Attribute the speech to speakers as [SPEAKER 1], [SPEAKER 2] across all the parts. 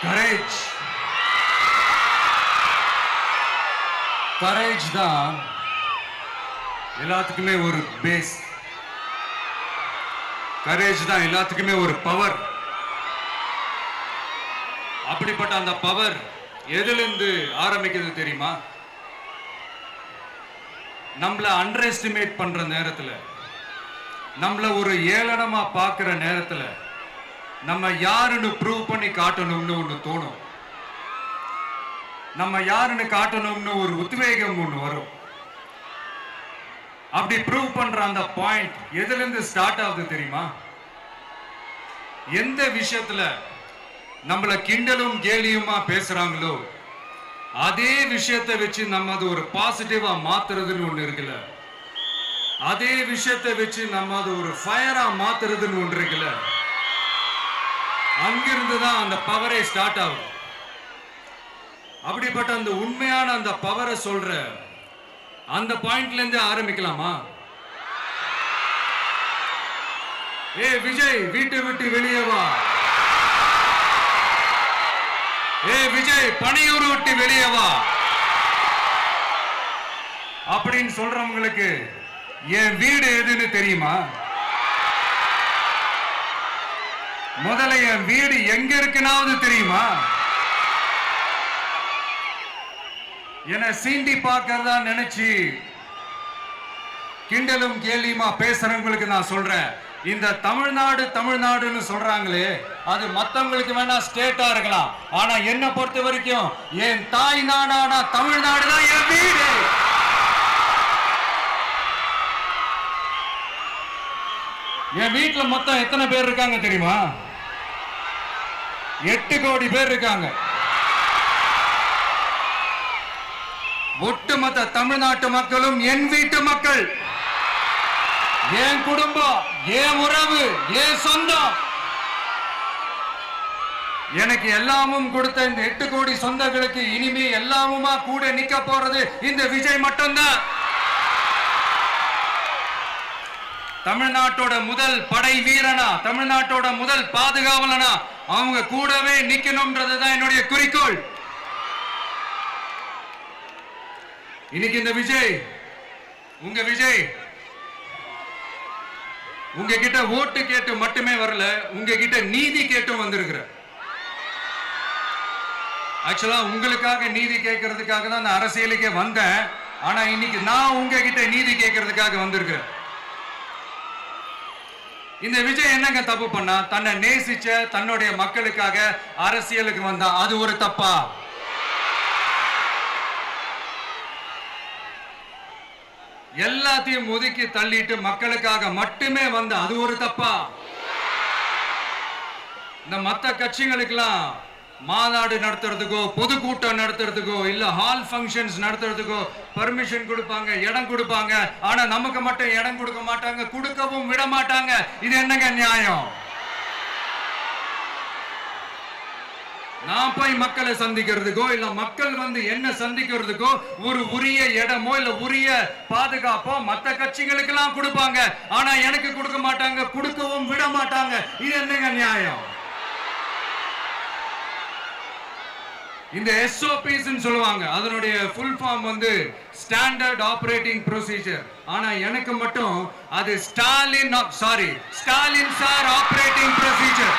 [SPEAKER 1] Courage courage தான் எல்லாத்துக்குமே ஒரு பேஸ். கரேஜ் தான் எல்லாத்துக்குமே ஒரு பவர். அப்படிப்பட்ட அந்த பவர் எதிலிருந்து ஆரம்பிக்கிறது தெரியுமா? நம்மள அண்டர் எஸ்டிமேட் பண்ற நேரத்துல, நம்மள ஒரு ஏளனமா பார்க்கிற நேரத்துல, நம்ம யாருன்னு ப்ரூவ் பண்ணி காட்டணும்னு ஒண்ணு தோணும். நம்ம யாருன்னு காட்டணும்னு ஒரு உத்வேகம் ஒண்ணு வரும். அப்படி ப்ரூவ் பண்ற அந்த பாயிண்ட் எதுல இருந்து ஸ்டார்ட் ஆகுது தெரியுமா? எந்த விஷயத்துல நம்மள கிண்டலும் கேலியுமா பேசுறாங்களோ அதே விஷயத்தை வச்சு நம்ம அது ஒரு பாசிட்டிவா மாத்துறதுன்னு ஒண்ணு இருக்குல்ல, அதே விஷயத்தை வச்சு நம்ம அது ஒரு ஃபயரா மாத்துறதுன்னு ஒன்று இருக்குல்ல, அங்கிருந்து தான் அந்த பவரே ஸ்டார்ட் ஆகும். அப்படிப்பட்ட அந்த உண்மையான அந்த பவரை சொல்ற அந்த பாயிண்ட்ல இருந்து ஆரம்பிக்கலாமா? ஏ விஜய், வீட்டை விட்டு வெளியே வா. ஏ விஜய், பணியூர் விட்டு வெளியே வா அப்படின்னு சொல்றவங்களுக்கு என் வீடு எதுன்னு தெரியுமா? முதல்ல என் வீடு எங்க இருக்குனாவது தெரியுமா? என சீண்டி பார்க்கறதா நினைச்சு கிண்டலும் கேலியுமா பேசுறவங்களுக்கு நான் சொல்றேன், இந்த தமிழ்நாடு தமிழ்நாடுன்னு சொல்றாங்களே, அது மத்தவங்களுக்கு வேணா ஸ்டேட்டா இருக்கலாம். ஆனா என்ன பொறுத்த வரைக்கும் என் தாய் நாடான தமிழ்நாடு தான் என் வீடு. என் வீட்டுல மொத்தம் எத்தனை பேர் இருக்காங்க தெரியுமா? 8 கோடி பேர் இருக்காங்க. ஒட்டுமொத்த தமிழ்நாட்டு மக்களும் என் வீட்டு மக்கள், என் குடும்பம், என் உறவு, என் சொந்தம். எனக்கு எல்லாமும் கொடுத்த இந்த 8 கோடி சொந்தங்களுக்கு இனிமே எல்லாமுமா கூட நிக்க போறது இந்த விஜய் மட்டும்தான். தமிழ்நாட்டோட முதல் படை வீரனா, தமிழ்நாட்டோட முதல் பாதுகாவலனா அவங்க கூடவே நிக்கணும்ன்றதுதான் என்னுடைய குறிக்கோள். இன்னைக்கு இந்த விஜய், உங்க விஜய் உங்ககிட்ட ஓட்டு கேட்டு மட்டுமே வரல, உங்ககிட்ட நீதி கேட்டும் வந்திருக்கிற. ஆக்சுவலா உங்களுக்காக நீதி கேட்கறதுக்காக தான் நான் அரசியலுக்கே வந்தேன். ஆனா இன்னைக்கு நான் உங்ககிட்ட நீதி கேட்கறதுக்காக வந்திருக்கிறேன். இந்த விஜய் என்னங்க தப்பு பண்ணா? தன்னை நேசிச்ச தன்னுடைய மக்களுக்காக அரசியலுக்கு வந்தா, அது ஒரு தப்பா? எல்லாத்தையும் ஒதுக்கி தள்ளிட்டு மக்களுக்காக மட்டுமே வந்த அது ஒரு தப்பா? இந்த மத்த கட்சிகளுக்கெல்லாம் மாநாடு நடத்துறதுக்கோ பொதுக்கூட்டம் நடத்துறதுக்கோ இல்ல ஹால் ஃபங்க்ஷன்ஸ் நடத்துறதுக்கோ பர்மிஷன் கொடுப்பாங்க, இடம் கொடுப்பாங்க. ஆனா நமக்கு மட்டும் இடம் கொடுக்க மாட்டாங்க, கொடுக்கவும் விட மாட்டாங்க. இது என்னங்க நியாயம்? நான் போய் மக்களை சந்திக்கிறதுக்கோ இல்ல மக்கள் வந்து என்ன சந்திக்கிறதுக்கோ ஒரு உரிய இடமோ இல்ல உரிய பாதுகாப்போ மத்த கட்சிகளுக்கு எல்லாம் கொடுப்பாங்க. ஆனா எனக்கு கொடுக்க மாட்டாங்க, கொடுக்கவும் விட மாட்டாங்க. இது என்னங்க நியாயம்? இந்த SOPs சொல்லுவாங்க, அதனுடைய ஃபுல் ஃபார்ம் வந்து ஸ்டாண்டர்ட் ஆபரேட்டிங் ப்ரொசீஜர். ஆனா எனக்கு மட்டும் அது ஸ்டாலின் சார் ஆபரேட்டிங் ப்ரொசீஜர்.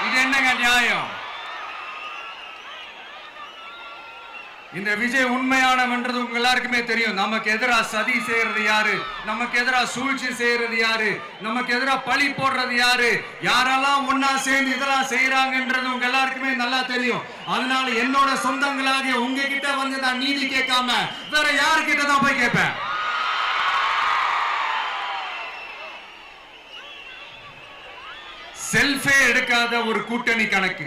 [SPEAKER 1] இது என்னங்க நியாயம்? இந்த விஜய் உண்மையானவன்றது உங்க எல்லாருக்குமே தெரியும். நமக்கு எதிரா சதி செய்யறது யாரு, நமக்கு எதிரா சூழ்ச்சி செய்யறது யாரு, நமக்கு எதிரா பழி போடுறது யாரு, யாரெல்லாம் ஒன்னா சேர்ந்து இதெல்லாம் செய்யறாங்கன்றது உங்க எல்லாருக்குமே நல்லா தெரியும். அதனால என்னோட சொந்தங்களாகிய உங்ககிட்ட வந்து நான் நீதி கேட்காம வேற யாருக்கிட்ட தான் போய் கேட்பேன்? செல்ஃபே எடுக்காத ஒரு கூட்டணி கணக்கு,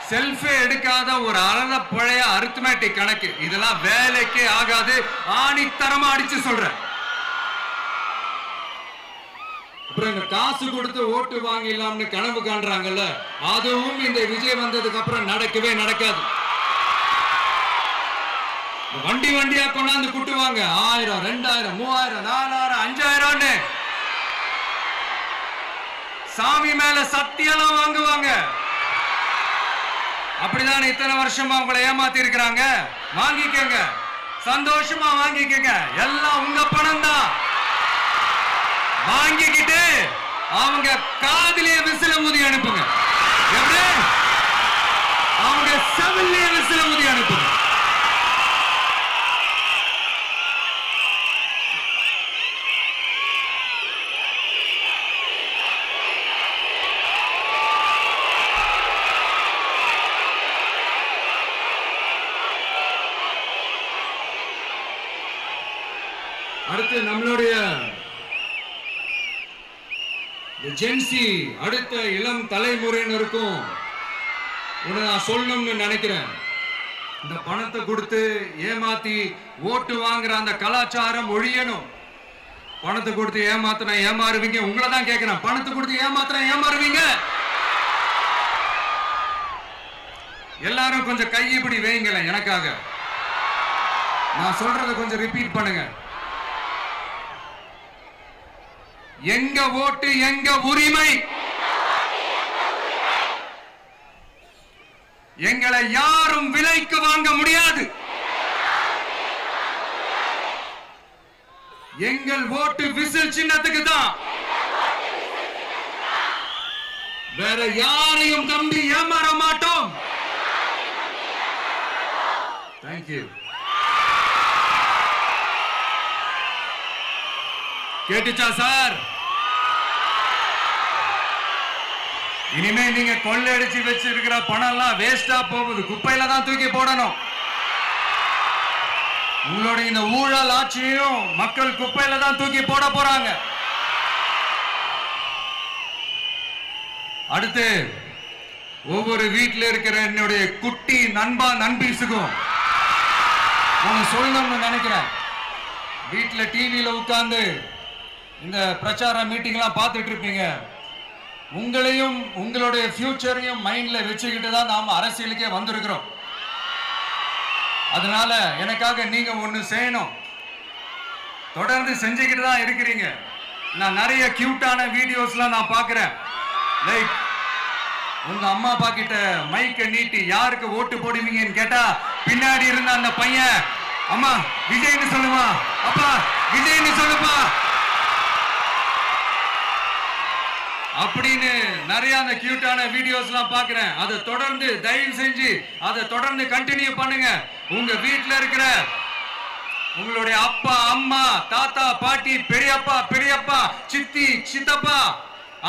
[SPEAKER 1] செல்ஃபே எடுக்காத ஒரு அறத பழைய அரித்மெட்டிக் கணக்கு, இதெல்லாம் வேலைக்கே ஆகாது. ஆணித்தரமா அடிச்சு சொல்றேன். அப்புறம் இந்த காசு கொடுத்து ஓட்டு வாங்கிடலாம்னு கனவு காண்றாங்கல்ல, அதுவும் இந்த விஜய் வந்ததுக்கு அப்புறம் நடக்கவே நடக்காது. வண்டி வண்டியா கொண்டாந்து குட்டுவாங்க. 1000, 2000, 3000, 4000, 5000. சாமி மேல சத்தியெல்லாம் வாங்குவாங்க. அப்படிதான் இத்தனை வருஷமா உங்களை ஏமாத்தி இருக்கிறாங்க. வாங்கிக்கங்க, சந்தோஷமா வாங்கிக்கங்க. எல்லாம் உங்க பணம் தான். வாங்கிக்கிட்டு அவங்க காதிலே விசில ஊதி அனுப்புங்க. எப்படி? அவங்க செவிலே விசில ஊதி அனுப்புங்க. அடுத்து நம்மளுடைய ஜென்சி அடுத்த இளம் தலைமுறையினருக்கும் நான் சொல்லணும்னு நினைக்கிறேன். இந்த பணத்தை கொடுத்து ஏமாத்தி ஓட்டு வாங்குற அந்த கலாச்சாரம் ஒழியணும். பணத்தை கொடுத்து ஏமாத்தினா ஏமாறுவீங்க. உங்களை தான் கேட்கிறேன், பணத்தை கொடுத்து ஏமாத்தினா ஏமாறுவீங்க? எல்லாரும் கொஞ்சம் கை இப்படி வைங்களேன் எனக்காக. நான் சொல்றதை கொஞ்சம் ரிப்பீட் பண்ணுங்க. எங்க ஓட்டு எங்க உரிமை. எங்களை யாரும் விலைக்கு வாங்க முடியாது. எங்கள் ஓட்டு விசில் சின்னத்துக்கு தான். வேற யாரையும் நம்பி ஏமாற மாட்டோம். தேங்க்யூ. கேட்டுச்சா சார்? இனிமே நீங்க கொள்ளையடிச்சு வச்சிருக்கிற பணம் எல்லாம் வேஸ்டா போகுது. குப்பையில தான் தூக்கி போடணும். உங்களுடைய இந்த ஊழல் ஆட்சியும் மக்கள் குப்பையில தான் தூக்கி போட போறாங்க. அடுத்து ஒவ்வொரு வீட்டில் இருக்கிற என்னுடைய குட்டி நண்பா நண்பீஸுக்கும் நான் சொல்லணும்னு நினைக்கிறேன். வீட்டில் டிவியில உட்கார்ந்து இந்த பிரச்சார மீட்டிங்லாம் பார்த்துட்டு இருப்பீங்க. உங்களையும் உங்களுடைய ஃபியூச்சரையும் மைண்ட்ல வச்சுக்கிட்டு தான் நாம அரசியலுக்கே வந்திருக்கிறோம். அதனால எனக்காக நீங்க ஒண்ணு செய்யணும். தொடர்ந்து செஞ்சுக்கிட்டு தான் இருக்கிறீங்க. நான் நிறைய கியூட்டான வீடியோஸ்லாம் நான் பார்க்கிறேன். லைக் உங்க அம்மா அப்பா கிட்ட மைக்க நீட்டி யாருக்கு ஓட்டு போடுவீங்கன்னு கேட்டா பின்னாடி இருந்த அந்த பையன், அம்மா விஜய்னு சொல்லுமா, அப்பா விஜய்னு சொல்லுப்பா அப்படின்னு நிறைய அந்த கியூட்டான வீடியோஸ்லாம் பார்க்கிறேன். அதை தொடர்ந்து தயவு செஞ்சு அதை தொடர்ந்து கண்டினியூ பண்ணுங்க. உங்க வீட்டில் இருக்கிற உங்களுடைய அப்பா அம்மா தாத்தா பாட்டி பெரியப்பா பெரியப்பா சித்தி சித்தப்பா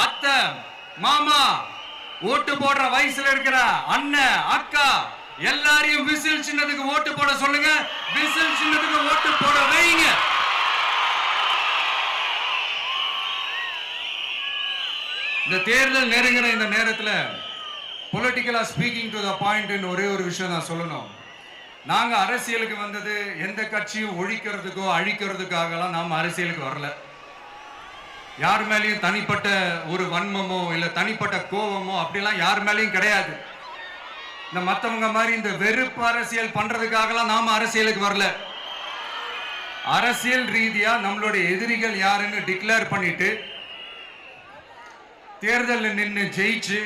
[SPEAKER 1] அத்தை மாமா ஓட்டு போடுற வயசுல இருக்கிற அண்ணன் அக்கா எல்லாரையும் விசில் சின்னத்துக்கு ஓட்டு போட சொல்லுங்க. விசில் சின்னத்துக்கு ஓட்டு போட வைங்க. இந்த தேர்தல் நெருங்கிற இந்த நேரத்தில் பொலிட்டிக்கலா ஸ்பீக்கிங் டு த பாயிண்ட் ஒரே ஒரு விஷயம் நான் சொல்லணும். நாங்க அரசியலுக்கு வந்தது எந்த கட்சியும் ஒழிக்கிறதுக்கோ அழிக்கிறதுக்காகலாம் நாம அரசியலுக்கு வரல. யார் மேலேயும் தனிப்பட்ட ஒரு வன்மமோ இல்ல தனிப்பட்ட கோபமோ அப்படிலாம் யார் மேலேயும் கிடையாது. இந்த மற்றவங்க மாதிரி இந்த வெறுப்பு அரசியல் பண்றதுக்காகலாம் நாம அரசியலுக்கு வரல. அரசியல் ரீதியா நம்மளுடைய எதிரிகள் யாருன்னு டிக்ளேர் பண்ணிட்டு தேர்தலில் நின்று ஜெயிச்சு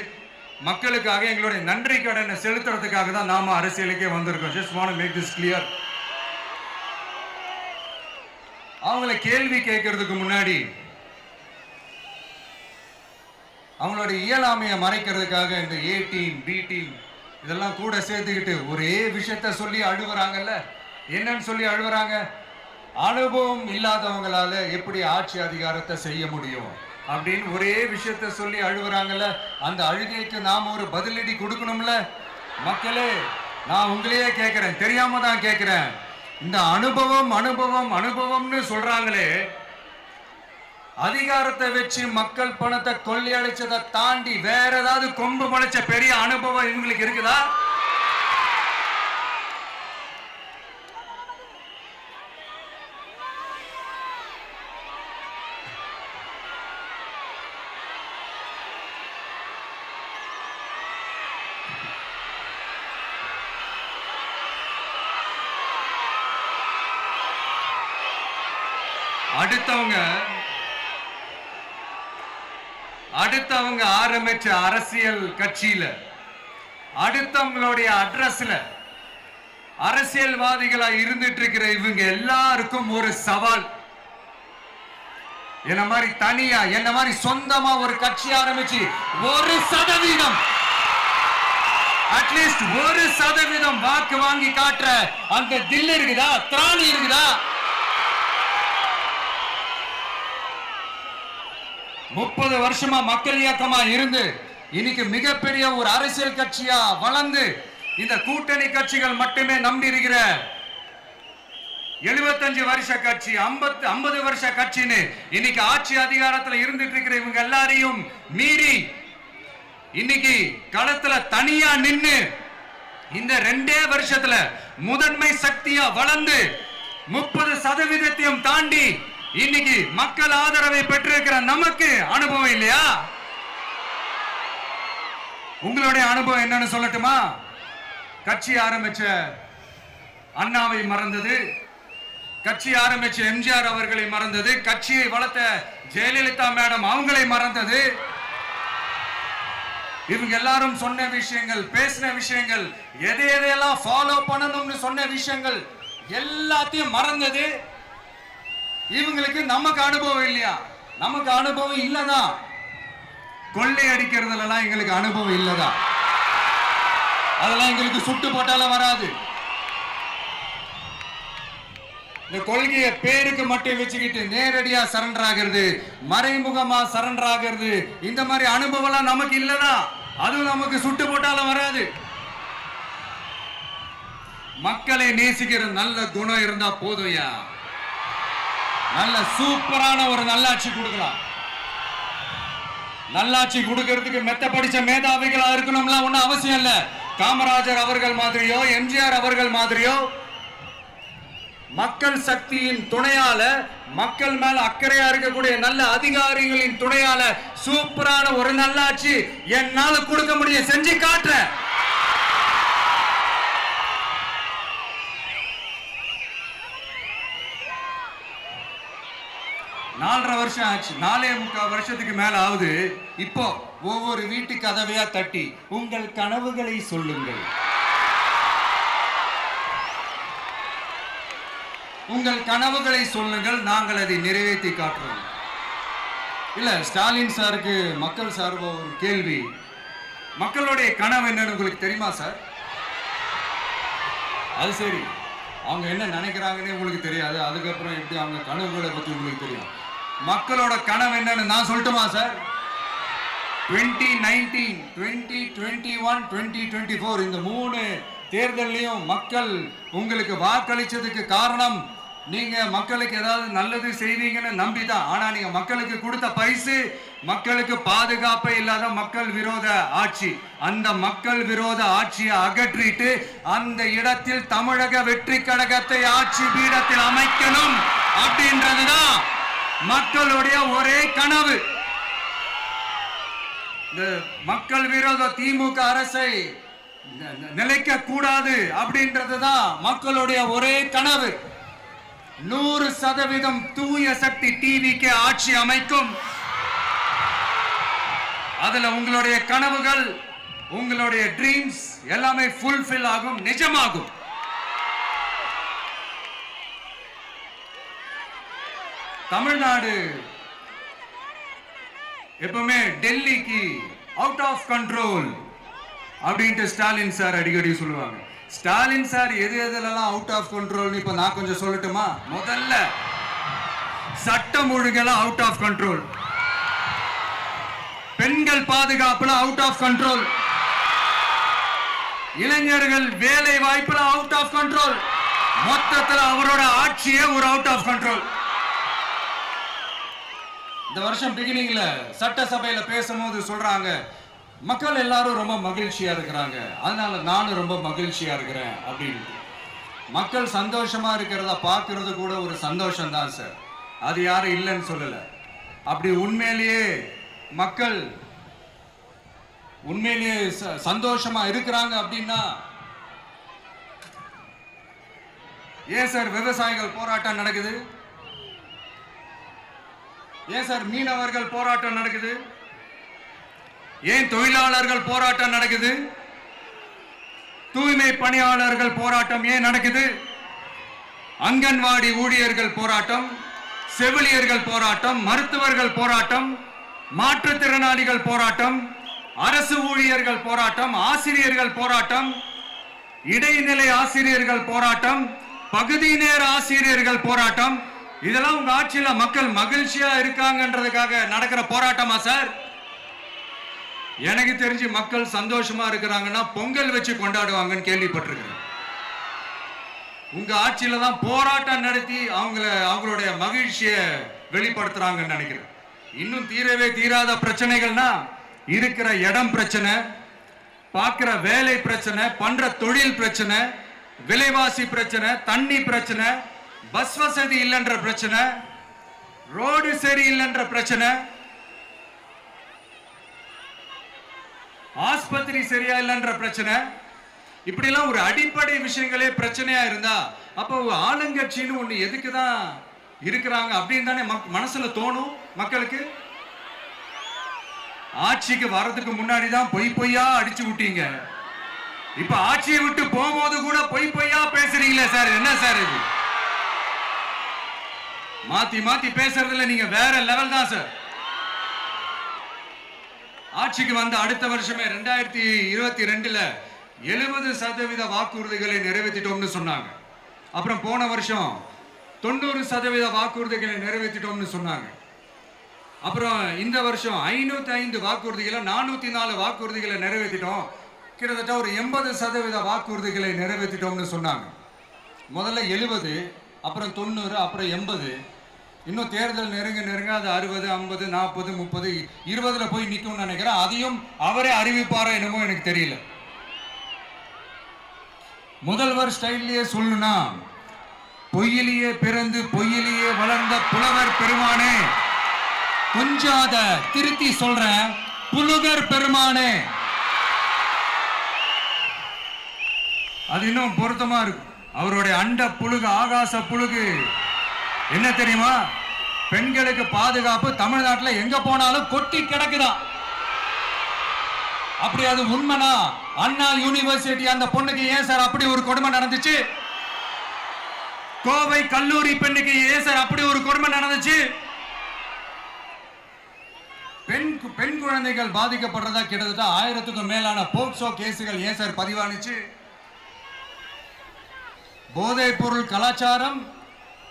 [SPEAKER 1] மக்களுக்காக எங்களுடைய நன்றி கடனை செலுத்துறதுக்காக தான் நாம அரசியலுக்கே வந்திருக்கோம். Just want to make this clear. அவங்கள கேள்வி கேட்கறதுக்கு முன்னாடி அவங்களோட இயலாமையை மறைக்கிறதுக்காக இந்த ஏ டீம் பி டீம் இதெல்லாம் கூட சேர்த்துக்கிட்டு ஒரே விஷயத்த சொல்லி அழுவுறாங்கல்ல. என்னன்னு சொல்லி அழுவுறாங்க? அனுபவம் இல்லாதவங்களால எப்படி ஆட்சி அதிகாரத்தை செய்ய முடியும் அப்படின்னு ஒரே விஷயத்த சொல்லி அழுவுறாங்கல்ல. அந்த அழுகைக்கு நாம ஒரு பதிலடி கொடுக்கணும்ல. மக்களே, நான் உங்களையே கேட்கிறேன், தெரியாம தான் கேட்கிறேன். இந்த அனுபவம் அனுபவம் அனுபவம்னு சொல்றாங்களே, அதிகாரத்தை வச்சு மக்கள் பணத்தை கொள்ளையடிச்சதை தாண்டி வேற ஏதாவது கொம்பு முளைச்ச பெரிய அனுபவம் இவங்களுக்கு இருக்குதா? அடுத்தவங்க ஆரம்பிச்ச அரசியல் கட்சியில, அடுத்தவங்களுடைய அட்ரஸ்ல அரசியல்வாதிகளா இருந்துட்டு இருக்கிற இவங்க எல்லாருக்கும் ஒரு சவால். என்ன மாதிரி தனியா, என்ன மாதிரி சொந்தமா ஒரு கட்சி ஆரம்பிச்சு 1% அட்லீஸ்ட் 1% வாக்கு வாங்கி காட்டுற அந்த தில் இருக்குதா, திராணி இருக்குதா? 30 வருஷமா மக்கள் இயக்கமா இருந்து இன்னைக்கு மிகப்பெரிய ஒரு அரசியல் கட்சியா வளர்ந்து இந்த கூட்டணி கட்சிகள் மட்டுமே நம்பி இருக்கிற 75 வருஷ கட்சி, 50 வருஷ கட்சின்னு இன்னைக்கு ஆட்சி அதிகாரத்தில் இருந்துட்டு இருக்கிற இவங்க எல்லாரையும் மீறி இன்னைக்கு களத்துல தனியா நின்னு இந்த 2 வருஷத்துல முதன்மை சக்தியா வளர்ந்து 30% தாண்டி இன்னைக்கு மக்கள் ஆதரவை பெற்றிருக்கிற நமக்கு அனுபவம் இல்லையா? உங்களுடைய அனுபவம் என்னன்னு சொல்லட்டுமா? கட்சி ஆரம்பிச்ச அண்ணாவை மறந்தது, கட்சி ஆரம்பிச்ச எம்ஜிஆர் அவர்களை மறந்தது, கட்சியை வளர்த்த ஜெயலலிதா மேடம் அவங்களை மறந்தது. இவங்க எல்லாரும் சொன்ன விஷயங்கள், பேசின விஷயங்கள், எதையெல்லாம் ஃபாலோ பண்ணணும்னு சொன்ன விஷயங்கள் எல்லாத்தையும் மறந்தது. இவங்களுக்கு நமக்கு அனுபவம் இல்லையா? நமக்கு அனுபவம் இல்லதான். கொள்ளை அடிக்கிறதுலாம் எங்களுக்கு அனுபவம் இல்லதான். அதெல்லாம் எங்களுக்கு சுட்டு போட்டாலும் வராது. இந்த கொள்கையை பேருக்கு மட்டும் வச்சுக்கிட்டு நேரடியா சரண்டர் ஆகிறது, மறைமுகமா சரண்டர் ஆகிறது, இந்த மாதிரி அனுபவம் நமக்கு இல்லதான். அதுவும் நமக்கு சுட்டு போட்டாலும் வராது. மக்களை நேசிக்கிற நல்ல குணம் இருந்தா போதும்யா. நல்ல சூப்பரான ஒரு நல்லாட்சி கொடுக்கலாம். நல்லாட்சி கொடுக்கிறதுக்கு மெத்த படிச்ச மேதாவிகளா இருக்கணும்லாம் ஒன்னும் அவசியம் இல்ல. காமராஜர் அவர்கள் மாதிரியோ, எம்ஜிஆர் அவர்கள் மாதிரியோ மக்கள் சக்தியின் துணையால, மக்கள் மேல அக்கறையா இருக்கக்கூடிய நல்ல அதிகாரிகளின் துணையால சூப்பரான ஒரு நல்லாட்சி என்னால கொடுக்க முடியும், செஞ்சு காட்டுறேன். நாலரை வருஷம் ஆச்சு, 4.25 வருஷத்துக்கு மேல ஆகுது. இப்போ ஒவ்வொரு வீட்டு கதவையா தட்டி உங்கள் கனவுகளை சொல்லுங்கள், உங்கள் கனவுகளை சொல்லுங்கள், நாங்கள் அதை நிறைவேற்றி காட்டுறோம். இல்ல, ஸ்டாலின் சாருக்கு மக்கள் சார்பா ஒரு கேள்வி. மக்களுடைய கனவு என்னன்னு உங்களுக்கு தெரியுமா சார்? அது சரி, அவங்க என்ன நினைக்கிறாங்கன்னு உங்களுக்கு தெரியாது, அதுக்கப்புறம் எப்படி அவங்க கனவுகளை பத்தி உங்களுக்கு தெரியும். மக்களோட கனவு என்னன்னு நான் சொல்லட்டுமா சார்? 2019, 2021, 2024 இந்த 3 தேர்தலையும் மக்கள் உங்களுக்கு வாக்களிச்சதுக்கு காரணம் நீங்க மக்களுக்கு ஏதாவது நல்லது செய்வீங்கன்னு நம்பிதான். ஆனா நீங்க மக்களுக்கு கொடுத்த பரிசு மக்களுக்கு பாதுகாப்பே இல்லாத மக்கள் விரோத ஆட்சி. அந்த மக்கள் விரோத ஆட்சியை அகற்றிட்டு அந்த இடத்தில் தமிழக வெற்றி கழகத்தை ஆட்சி பீடத்தில் அமைக்கணும் அப்படின்றதுதான் மக்களுடைய ஒரே கனவு. இந்த மக்கள் விரோத திமுக அரசை நிலைக்க கூடாது அப்படின்றதுதான் மக்களுடைய ஒரே கனவு. 100% தூய சக்தி டிவிக்கு ஆட்சி அமைக்கும். அதுல உங்களுடைய கனவுகள், உங்களுடைய ட்ரீம்ஸ் எல்லாமே ஃபுல்ஃபில் ஆகும், நிஜமாகும். தமிழ்நாடு எப்பவுமே டெல்லிக்கு அவுட் ஆஃப் கண்ட்ரோல் அப்படின்ட்டு ஸ்டாலின் சார் அடிக்கடி சொல்லுவாங்க. ஸ்டாலின் சார் எதெல்லாம் அவுட் ஆஃப் கண்ட்ரோல் இப்ப நான் கொஞ்சம் சொல்லட்டுமா? முதல்ல சட்டம் ஒழுங்கெல்லாம் அவுட் ஆஃப் கண்ட்ரோல், பெண்கள் பாதுகாப்புல அவுட் ஆஃப் கண்ட்ரோல், இளைஞர்கள் வேலை வாய்ப்புல அவுட் ஆஃப் கண்ட்ரோல், மொத்தத்தில் அவரோட ஆட்சியே ஒரு அவுட் ஆஃப் கண்ட்ரோல். இந்த வருஷம் பிகினிங்ல சட்டசபையில பேசும்போது சொல்றாங்க, மக்கள் எல்லாரும் ரொம்ப மகிழ்ச்சியா இருக்கிறாங்க, அதனால நானும் ரொம்ப மகிழ்ச்சியா இருக்கிறேன் அப்படின்னு. மக்கள் சந்தோஷமா இருக்கிறத பார்க்கறது கூட ஒரு சந்தோஷம் தான் சார், அது யாரும் இல்லைன்னு சொல்லல. அப்படி உண்மையிலேயே மக்கள் உண்மையிலேயே சந்தோஷமா இருக்கிறாங்க அப்படின்னா ஏன் சார் விவசாயிகள் போராட்டம் நடக்குது? ஏன் சார் மீனவர்கள் போராட்டம் நடக்குது? ஏன் தொழிலாளர்கள் போராட்டம் நடக்குது? தூய்மை பணியாளர்கள் போராட்டம் ஏன் நடக்குது? அங்கன்வாடி ஊழியர்கள் போராட்டம், செவிலியர்கள் போராட்டம், மருத்துவர்கள் போராட்டம், மாற்றுத்திறனாளிகள் போராட்டம், அரசு ஊழியர்கள் போராட்டம், ஆசிரியர்கள் போராட்டம், இடைநிலை ஆசிரியர்கள் போராட்டம், பகுதி நேர ஆசிரியர்கள் போராட்டம். இதெல்லாம் உங்க ஆட்சியில மக்கள் மகிழ்ச்சியா இருக்காங்கன்றதுக்காக நடக்கிற போராட்டமா சார்? எனக்கு தெரிஞ்சு மக்கள் சந்தோஷமா இருக்கிறாங்கன்னா பொங்கல் வச்சு கொண்டாடுவாங்கன்னு கேள்விப்பட்டிருக்கிறேன். உங்க ஆட்சியில தான் போராட்டம் நடத்தி அவங்களுடைய மகிழ்ச்சியை வெளிப்படுத்துறாங்கன்னு நினைக்கிறேன். இன்னும் தீரவே தீராத பிரச்சனைகள்னா இருக்கிற இடம் பிரச்சனை, பார்க்கிற வேலை பிரச்சனை, பண்ற தொழில் பிரச்சனை, விலைவாசி பிரச்சனை, தண்ணி பிரச்சனை, பஸ் வசதி இல்லைன்ற பிரச்சனை, ரோடு சரி இல்லைன்ற பிரச்சனை, ஆஸ்பத்திரி சரியா இல்லைன்ற பிரச்சனை. இப்படி எல்லாம் ஒரு அடிப்படை விஷயங்களே பிரச்சனையா இருந்தா அப்போ ஆளுங்கட்சின்னு ஒண்ணு எதுக்குதான் இருக்கிறாங்க அப்படின்னு தானே மனசுல தோணும் மக்களுக்கு. ஆட்சிக்கு வர்றதுக்கு முன்னாடி தான் பொய் பொய்யா அடிச்சு விட்டீங்க. இப்ப ஆட்சியை விட்டு போகும்போது கூட பொய் பொய்யா பேசுறீங்களே சார், என்ன சார் இது? மாத்தி மாத்தி பேசுறதுல நீங்க வேற லெவல் தான் சார். ஆட்சிக்கு வந்த அடுத்த வருஷமே 2022ல 70% வாக்குறுதிகளை நிறைவேற்றிட்டோம்னு சொன்னாங்க. அப்புறம் போன வருஷம் 90% வாக்குறுதிகளை நிறைவேற்றிட்டோம்னு சொன்னாங்க. அப்புறம் இந்த வருஷம் 505 வாக்குறுதிகளை 404 வாக்குறுதிகளை நிறைவேற்றிட்டோம். கிட்டத்தட்ட ஒரு 80% வாக்குறுதிகளை நிறைவேற்றிட்டோம்னு சொன்னாங்க. முதல்ல 70, அப்புறம் 90, அப்புறம் 80. இன்னும் தேர்தல் நெருங்க அது 60, 50, 40, 30, 20ல போய் நிற்கும்னு நினைக்கிறேன். அதையும் அவரே அறிவிப்பாரோ என்னமோ எனக்கு தெரியல. முதல்வர் ஸ்டைல்லையே சொல்லணும்னா, பொய்யிலேயே பிறந்து பொய்யிலேயே வளர்ந்த புலவர் பெருமானே, கொஞ்சம் அத திருத்தி சொல்றேன், புலுகர் பெருமானே. அது இன்னும் பொருத்தமா இருக்கும். அவருடைய அண்ட புழுகு, ஆகாச புழுகு என்ன தெரியுமா? பெண்களுக்கு பாதுகாப்பு தமிழ்நாட்டில் எங்க போனாலும் கொட்டி கிடக்குதான். அப்படி அது உண்மைனா அண்ணா யூனிவர்சிட்டி அந்த பொண்ணுக்கு ஏன் சார் அப்படி ஒரு கொடுமை நடந்துச்சு? கோவை கல்லூரி பெண்ணுக்கு ஏன் சார் அப்படி ஒரு கொடுமை நடந்துச்சு? பெண் குழந்தைகள் பாதிக்கப்படுறதா கிட்டத்தட்ட 1000க்கும் மேலான போக்சோ கேசுகள் ஏன் சார் பதிவானுச்சு? போதைப் பொருள் கலாச்சாரம்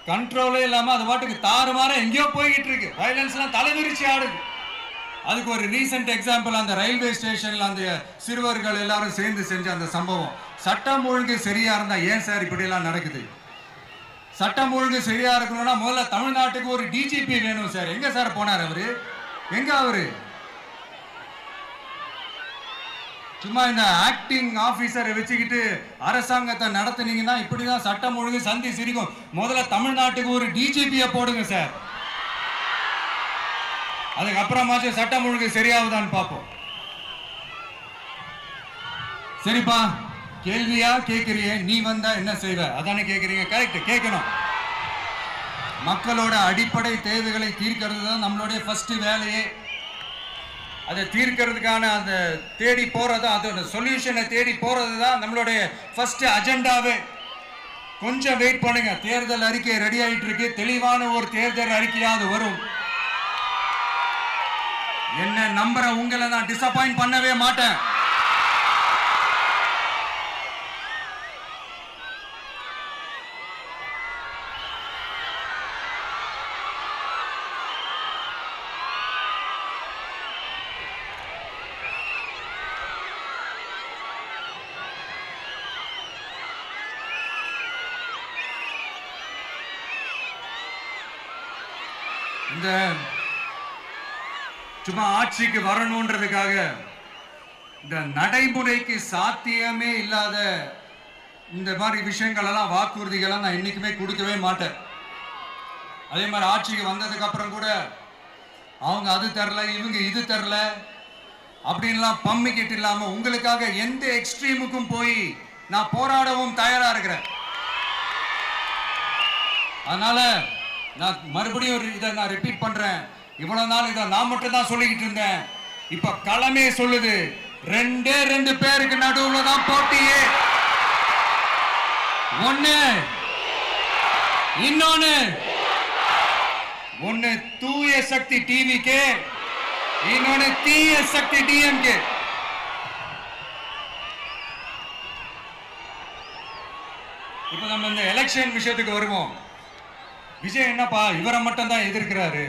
[SPEAKER 1] கண்ட்ரோலே இல்லாம அது பாட்டுக்கு தாறுமாற எங்கேயோ போய்கிட்டு இருக்கு. வயலன்ஸ்லாம் தலைவிரிச்சு ஆடுது. அதுக்கு ஒரு ரீசெண்ட் எக்ஸாம்பிள் அந்த ரயில்வே ஸ்டேஷன்ல அந்த சிறுவர்கள் எல்லாரும் சேர்ந்து செஞ்ச அந்த சம்பவம். சட்டம் ஒழுங்கு சரியா இருந்தா ஏன் சார் இப்படி எல்லாம் நடக்குது? சட்டம் ஒழுங்கு சரியா இருக்கணும்னா முதல்ல தமிழ்நாட்டுக்கு ஒரு டிஜிபி வேணும் சார். எங்க சார் போனார் அவரு? எங்க அவரு? சும்மா இந்த ஆக்டிங் ஆபீசரை வச்சுக்கிட்டு அரசாங்கத்தை நடத்துனீங்கன்னா இப்படிதான் சட்டம் ஒழுங்கு சந்தி சிரிக்கும். முதல்ல தமிழ்நாட்டுக்கு ஒரு டிஜிபியை போடுங்க சார். அதுக்கப்புறமாச்சும் சட்டம் ஒழுங்கு சரியாகுதான்னு பார்ப்போம். சரிப்பா, கேள்வியா கேட்கறிய, நீ வந்தா என்ன செய்வ அதானே கேட்கறீங்க. கரெக்ட், கேட்கணும். மக்களோட அடிப்படை தேவைகளை தீர்க்கிறது தான் நம்மளுடைய ஃபர்ஸ்ட் வேலையே. அதை தீர்க்கிறதுக்கான அந்த தேடி போறது, அதோட சொல்யூஷனை தேடி போறது தான் நம்மளுடைய ஃபர்ஸ்ட் அஜெண்டாவே. கொஞ்சம் வெயிட் பண்ணுங்க, தேர்தல் அறிக்கை ரெடி ஆயிட்டு இருக்கு. தெளிவான ஒரு தேர்தல் அறிக்கையாவது வரும். என்ன நம்புற உங்களை நான் டிசப்பாயிண்ட் பண்ணவே மாட்டேன். இந்த சும்மா ஆட்சிக்கு வரணும்ன்றதுக்காக இந்த நடைமுறைக்கு சாத்தியமே இல்லாத இந்த மாதிரி விஷயங்கள் எல்லாம், வாக்குறுதிகளை நான் என்னைக்குமே கொடுக்கவே மாட்டேன். அதே மாதிரி ஆட்சிக்கு வந்ததுக்கு அப்புறம் கூட அவங்க அது தரல, இவங்க இது தரல அப்படின்லாம் பம்மிக்கிட்டு இல்லாம உங்களுக்காக எந்த எக்ஸ்ட்ரீமுக்கும் போய் நான் போராடவும் தயாரா இருக்கிறேன். அதனால நான் மறுபடியும் இதை நான் ரிப்பீட் பண்றேன். இவ்வளவு நாள் இதை நான் மட்டும் தான் சொல்லிக்கிட்டு இருந்தேன். இப்ப களமே சொல்லுது, ரெண்டே ரெண்டு பேருக்கு நடுவுல தான் போட்டியே. ஒண்ணு தூய சக்தி டிவிக்கு, இன்னொன்னு தீய சக்தி டிஎம்கே. இப்ப நம்ம இந்த எலெக்ஷன் விஷயத்துக்கு வருவோம். விஜய் என்னப்பா இவரை மட்டும் தான் எதிர்க்கிறாரு,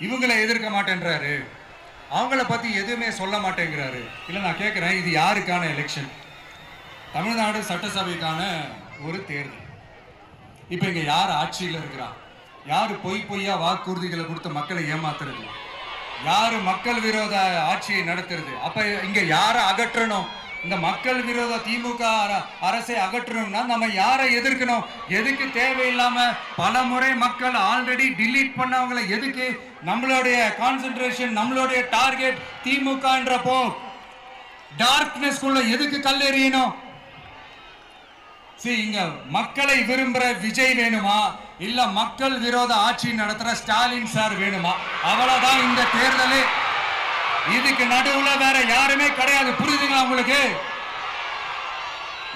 [SPEAKER 1] இவங்களை எதிர்க்க மாட்டேன்றாரு, அவங்கள பத்தி எதுவுமே சொல்ல மாட்டேங்கிறாரு. இல்ல நான் கேட்கிறேன், இது யாருக்கான எலெக்ஷன்? தமிழ்நாடு சட்டசபைக்கான ஒரு தேர்தல். இப்ப இங்க யார் ஆட்சியில் இருக்கிறா? யாரு பொய்யா வாக்குறுதிகளை கொடுத்து மக்களை ஏமாத்துறது? யாரு மக்கள் விரோத ஆட்சியை நடத்துறது? அப்ப இங்க யாரை அகற்றணும்? இந்த மக்கள் விரோத திமுக அரசை அகற்றணும்னா நம்ம யாரை எதிர்க்கணும்? எதுக்கு தேவையில்லாம பல முறை மக்கள் ஆல்ரெடி டிலீட் பண்ணவங்களை எதுக்கு? நம்மளுடைய கான்சென்ட்ரேஷன், நம்மளுடைய டார்கெட் திமுகன்றப்போ டார்க்னஸ் குள்ள எதுக்கு கல்லெறியணும்? இங்க மக்களை விரும்புற விஜய் வேணுமா, இல்ல மக்கள் விரோத ஆட்சி நடத்துற ஸ்டாலின் சார் வேணுமா? அவ்வளவுதான் இந்த தேர்தலே. இதுக்கு நடுவுல வேற யாருமே கிடையாது. புரியுதுங்களா உங்களுக்கு?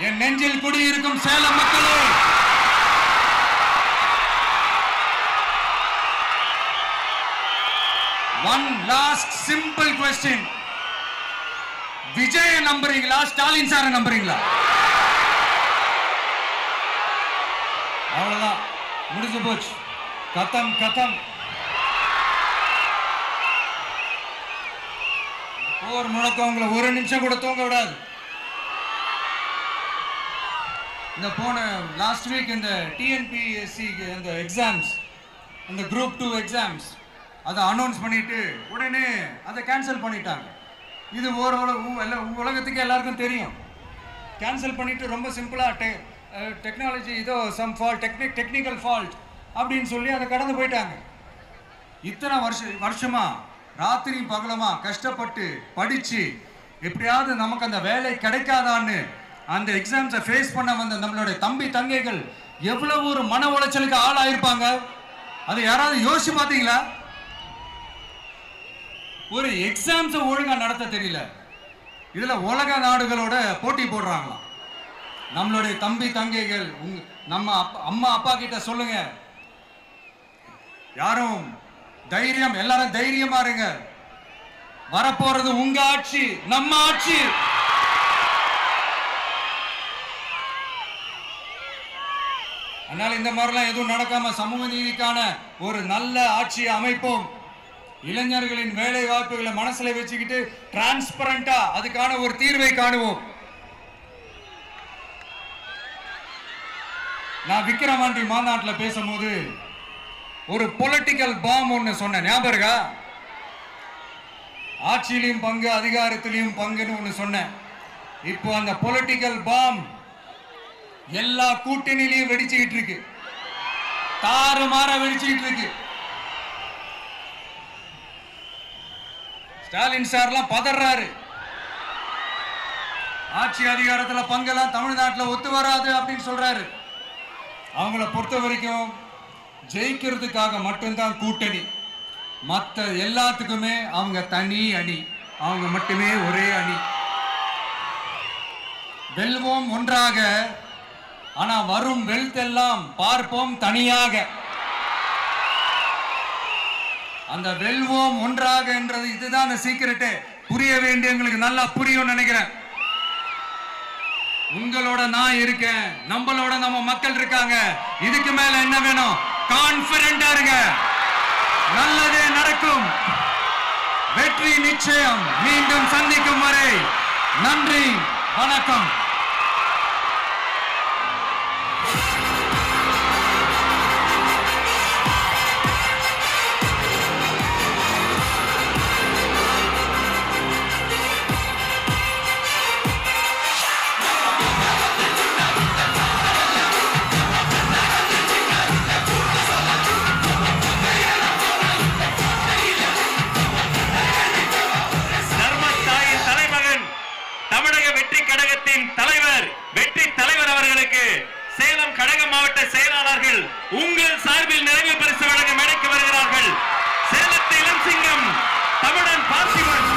[SPEAKER 1] என் நெஞ்சில் குடியிருக்கும் சேலம் மக்களே, one last simple question. Vijay நம்புறீங்களா, ஸ்டாலின் சார நம்புறீங்களா? அவ்வளவுதான், முடிஞ்சு போச்சு. கதம். போர் முழக்கம் உங்களை ஒரு நிமிஷம் கூட தூங்க விடாது. இந்த போன லாஸ்ட் வீக் இந்த டிஎன்பிஎஸ்சி இந்த எக்ஸாம்ஸ், இந்த குரூப் 2 எக்ஸாம்ஸ் அதை அனௌன்ஸ் பண்ணிட்டு உடனே அதை கேன்சல் பண்ணிட்டாங்க. இது உலகத்துக்கு எல்லாருக்கும் தெரியும். கேன்சல் பண்ணிட்டு ரொம்ப சிம்பிளா டெக்னாலஜி இதோ சம் ஃபால்ட், டெக்னிக்கல் ஃபால்ட் அப்படின்னு சொல்லி அதை கடந்து போயிட்டாங்க. இத்தனை வருஷமா ராத்திரி பகலமா கஷ்டப்பட்டு படிச்சு எப்படியாவது நமக்கு அந்த வேலை கிடைக்காதான்னு அந்த எக்ஸாம்ஸை ஃபேஸ் பண்ண வந்த நம்மளுடைய தம்பி தங்கைகள் எவ்வளவு ஒரு மன உளைச்சலுக்கு ஆளாயிருப்பாங்க. அதை யாராவது யோசிச்சு பார்த்தீங்களா? ஒரு எக்ஸாம்ஸை ஒழுங்கா நடத்த தெரியல, இதுல உலக நாடுகளோட போட்டி போடுறாங்களாம். நம்மளுடைய தம்பி தங்கைகள், நம்ம அம்மா அப்பா கிட்ட சொல்லுங்க, யாரும் தைரியம், எல்லாரும் தைரியமா இருங்க. வரப்போறது உங்க ஆட்சி, நம்ம ஆட்சி. அதனால இந்த மாதிரிலாம் எதுவும் நடக்காம சமூக நீதிக்கான ஒரு நல்ல ஆட்சியை அமைப்போம். இளைஞர்களின் வேலை வாய்ப்புகளை மனசுல வச்சுக்கிட்டு டிரான்ஸ்பரண்டா அதுக்கான ஒரு தீர்வை காணுவோம். நான் விக்கிரவாண்டி மாநாட்டில் பேசும்போது ஒரு பொலிட்டிக்கல் பாம் ஒன்னு சொன்ன ஞாபகம் இருக்கா? ஆட்சியிலையும் பங்கு, அதிகாரத்திலையும் பங்குன்னு ஒன்னு சொன்னேன். இப்போ அந்த பொலிட்டிக்கல் பாம் எல்லா கூட்டணியிலையும் வெடிச்சுக்கிட்டு இருக்கு, தாறுமாற வெடிச்சுக்கிட்டு இருக்கு. ஸ்டாலின் சார்லாம் பதறாரு. ஆட்சி அதிகாரத்தில் பங்கெல்லாம் தமிழ்நாட்டில் ஒத்து வராது அப்படின்னு சொல்றாரு. அவங்கள பொறுத்த வரைக்கும் ஜெயிக்கிறதுக்காக மட்டும்தான் கூட்டணி, மற்ற எல்லாத்துக்குமே அவங்க தனி அணி, அவங்க மட்டுமே ஒரே அணி. வெல்வோம் ஒன்றாக, ஆனா வரும் வெல்த் எல்லாம் பார்ப்போம் தனியாக. அந்த வெல்வோம் ஒன்றாக என்றது இதுதான் சீக்கிரட்டே. புரிய வேண்டியவங்களுக்கு நல்லா புரியும் நினைக்கிறேன். உங்களோட நான் இருக்கேன், நம்மளோட நம்ம மக்கள் இருக்காங்க. இதுக்கு மேல என்ன வேணும்? கான்பிடென்டா இருங்க, நல்லதே நடக்கும், வெற்றி நிச்சயம். மீண்டும் சந்திக்கும் வரை நன்றி, வணக்கம்.
[SPEAKER 2] தலைவர் வெற்றி தலைவர் அவர்களுக்கு சேலம் கடக மாவட்ட செயலாளர்கள் உங்கள் சார்பில் நிறைவு பரிசு வழங்க மேடைக்கு வருகிறார்கள். சேலத்து இளம் சிங்கம் தமிழன் பார்த்திபன்.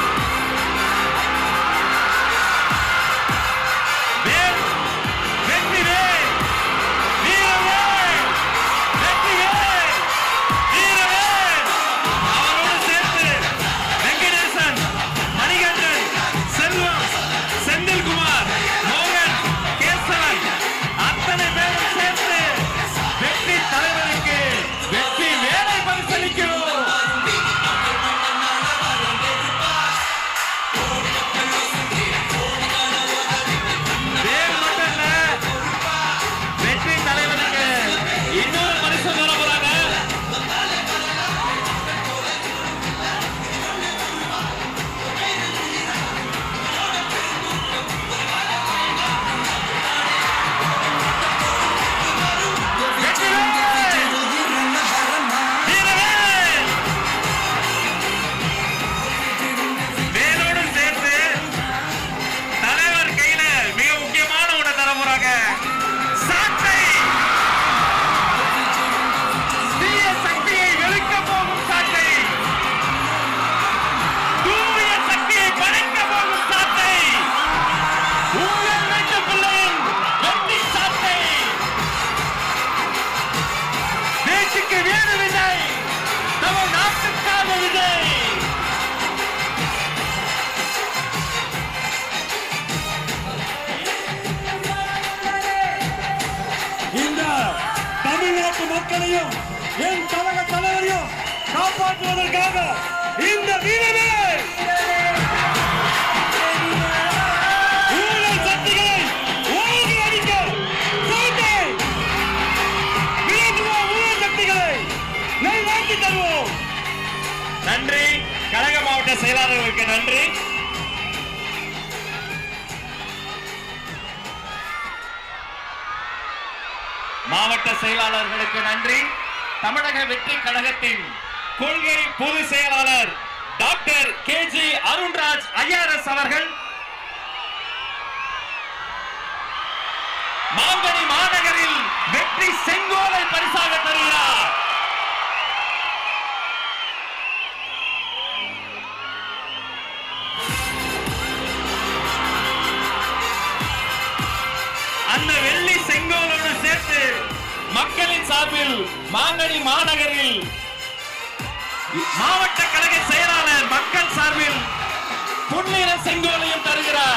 [SPEAKER 2] உங்கள் வீட்டு பிள்ளையின் வெற்றி சாட்டை. வீட்டுக்கு வீடு விஜய், நம்ம நாட்டுக்காக விஜய்.
[SPEAKER 3] இந்த தமிழ்நாட்டு மக்களையும் என் கழக தலைவரையும் காப்பாற்றுவதற்காக இந்த வீரமே ஊழல் சக்திகளை ஓங்கி அடிக்க சோட்டை விளக்குவோம். ஊழல் சக்திகளை நல்வாக்கி தருவோம்.
[SPEAKER 2] நன்றி. கழக மாவட்ட செயலாளர்களுக்கு நன்றி. மாவட்ட செயலாளர்களுக்கு நன்றி. தமிழக வெற்றி கழகத்தின் கொள்கை பொதுச் செயலாளர் டாக்டர் KG அருண்ராஜ் ஐஆர்எஸ் அவர்கள் மாங்கனி மாநகரில் வெற்றி செங்கோலை பரிசாக தருகிறார். அந்த வெள்ளி செங்கோலோடு சேர்த்து மக்களின் சார்பில் மாங்கனி மாநகரில் மாவட்ட கழக செயலாளர் மக்கள் சார்பில் பொன்னிற செங்கோலையும் தருகிறார்.